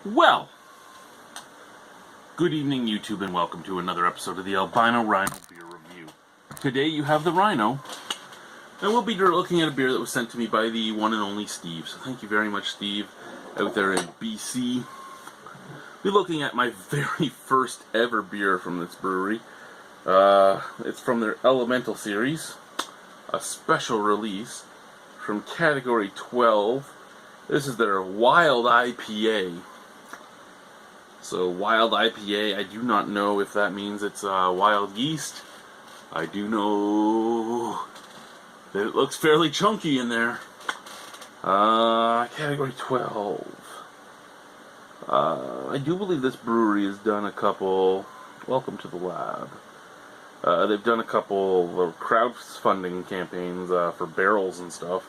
Well, good evening YouTube and welcome to another episode of the Albino Rhino Beer Review. Today you have the Rhino, and we'll be looking at a beer that was sent to me by the one and only Steve. So thank you very much, Steve, out there in BC. We're looking at my very first ever beer from this brewery. It's from their Elemental series, a special release from Category 12. This is their Wild IPA. So, Wild IPA, I do not know if that means it's wild yeast. I do know that it looks fairly chunky in there. Category 12. I do believe this brewery has done a couple... Welcome to the lab. They've done a couple of crowdfunding campaigns for barrels and stuff.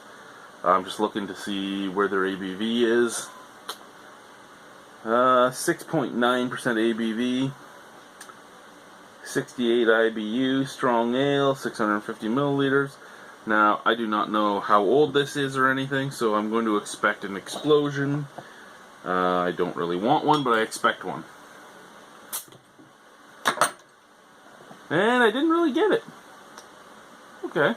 I'm just looking to see where their ABV is. 6.9% ABV, 68 IBU, strong ale, 650 milliliters. Now, I do not know how old this is or anything, so I'm going to expect an explosion. I don't really want one, but I expect one. And I didn't really get it. Okay.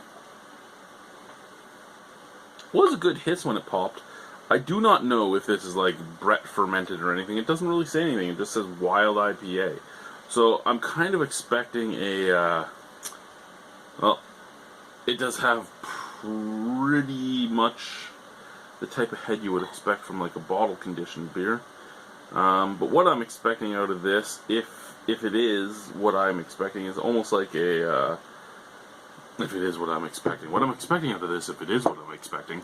Was a good hiss when it popped. I do not know if this is like Brett fermented or anything. It doesn't really say anything. It just says Wild IPA. So I'm kind of expecting a, well, it does have pretty much the type of head you would expect from like a bottle conditioned beer. But what I'm expecting out of this, if it is what I'm expecting, is almost like a, if it is what I'm expecting. What I'm expecting out of this, if it is what I'm expecting,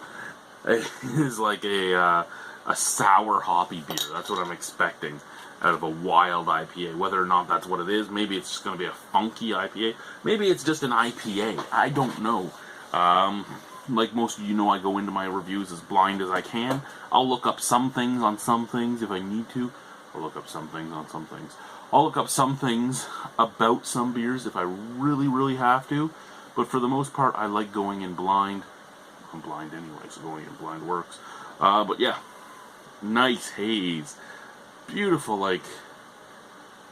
is like a sour hoppy beer. That's what I'm expecting out of a Wild IPA. Whether or not that's what it is, maybe it's just going to be a funky IPA. Maybe it's just an IPA. I don't know. Like most of you know, I go into my reviews as blind as I can. I'll look up some things on some things if I need to. I'll look up some things on some things. I'll look up some things about some beers if I really, really have to. But for the most part, I like going in blind. I'm blind anyway, so going in blind works. But yeah, nice haze. Beautiful, like,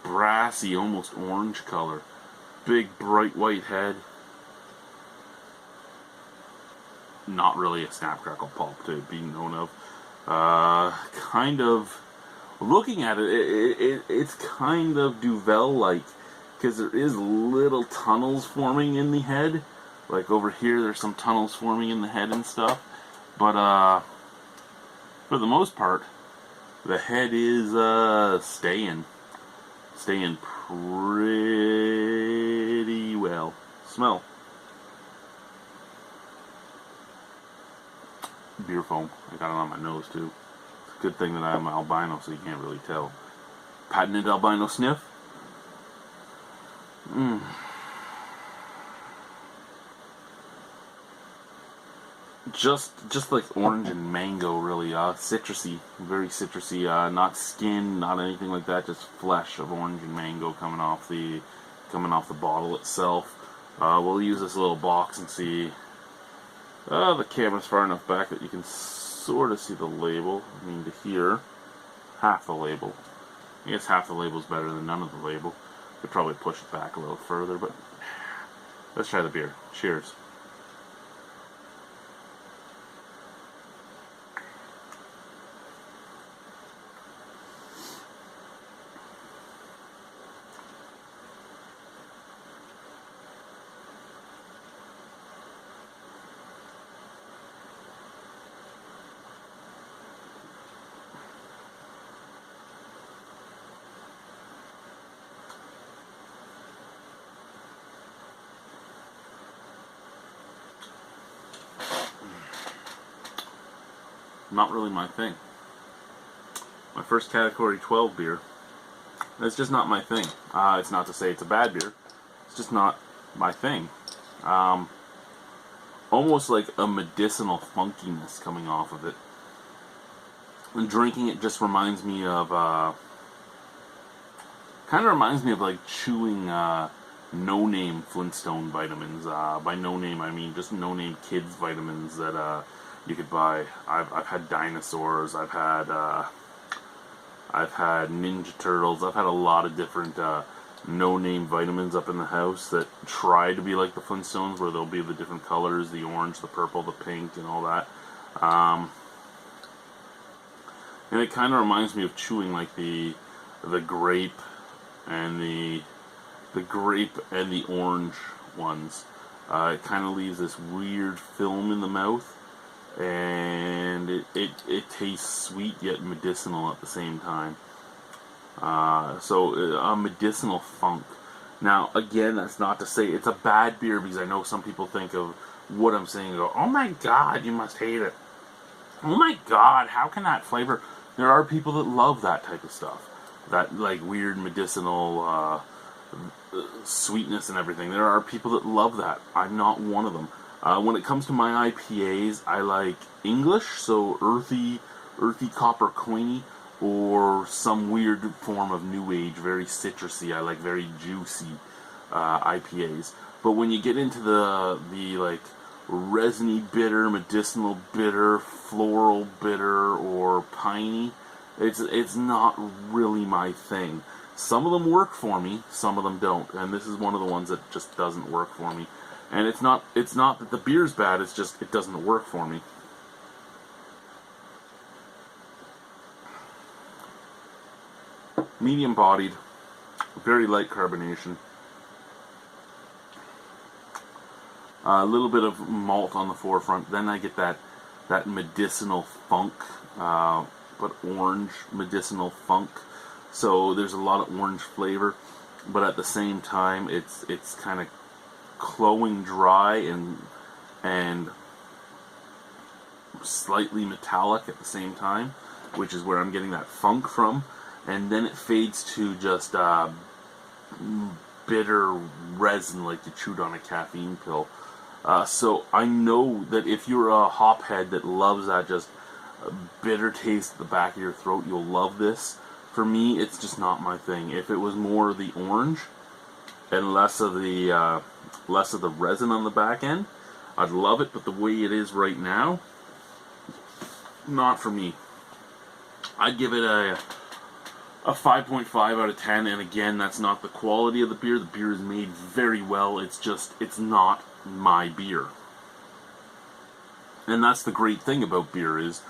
brassy, almost orange color. Big, bright white head. Not really a snap, crackle, pop to be known of. Kind of, looking at it, it's kind of Duvel-like, because there is little tunnels forming in the head. Like over here, there's some tunnels forming in the head and stuff. But, for the most part, the head is, staying pretty well. Smell. Beer foam. I got it on my nose, too. It's a good thing that I'm albino, so you can't really tell. Patented albino sniff. Just like orange and mango, really. Citrusy, very citrusy. Not skin, not anything like that. Just flesh of orange and mango coming off the bottle itself. We'll use this little box and see. The camera's far enough back that you can sort of see the label. I mean, to here, half the label. I guess half the label's better than none of the label. Could probably push it back a little further, but let's try the beer. Cheers. Not really my thing. My first Category 12 beer. It's just not my thing. It's not to say it's a bad beer. It's just not my thing. Almost like a medicinal funkiness coming off of it. And drinking it just reminds me of, kind of reminds me of like chewing no-name Flintstone vitamins. By no-name, I mean just no-name kids vitamins that you could buy. I've had dinosaurs. I've had I've had Ninja Turtles. I've had a lot of different no-name vitamins up in the house that try to be like the Flintstones, where there'll be the different colors, the orange, the purple, the pink, and all that. And it kind of reminds me of chewing like the grape and the orange ones. It kind of leaves this weird film in the mouth, and it tastes sweet yet medicinal at the same time. So a medicinal funk. Now, again, that's not to say it's a bad beer, because I know some people think of what I'm saying and go, "Oh my God, you must hate it. Oh my God, how can that flavor?" There are people that love that type of stuff, that like weird medicinal sweetness and everything. There are people that love that. I'm not one of them. When it comes to my IPAs, I like English, so earthy copper coiny, or some weird form of new age, very citrusy. I like very juicy IPAs. But when you get into the like resiny bitter, medicinal bitter, floral bitter, or piney, it's not really my thing. Some of them work for me, some of them don't, and this is one of the ones that just doesn't work for me. And it's not that the beer's bad, it's just it doesn't work for me. Medium bodied, very light carbonation. A little bit of malt on the forefront. Then I get that medicinal funk, but orange medicinal funk. So there's a lot of orange flavor, but at the same time, it's kind of cloying dry and slightly metallic at the same time, which is where I'm getting that funk from. And then it fades to just bitter resin, like you chewed on a caffeine pill. So I know that if you're a hophead that loves that just bitter taste at the back of your throat, you'll love this. For me, it's just not my thing. If it was more of the orange and less of the resin on the back end, I'd love it. But the way it is right now, not for me. I'd give it a 5.5 out of 10, and again, that's not the quality of the beer. The beer is made very well. It's not my beer. And that's the great thing about beer, is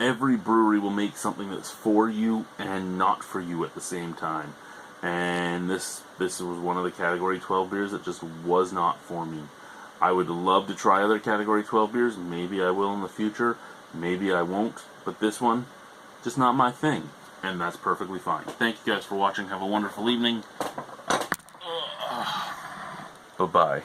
every brewery will make something that's for you and not for you at the same time. And this was one of the Category 12 beers that just was not for me. I would love to try other Category 12 beers. Maybe I will in the future. Maybe I won't. But this one, just not my thing. And that's perfectly fine. Thank you guys for watching. Have a wonderful evening. Bye-bye.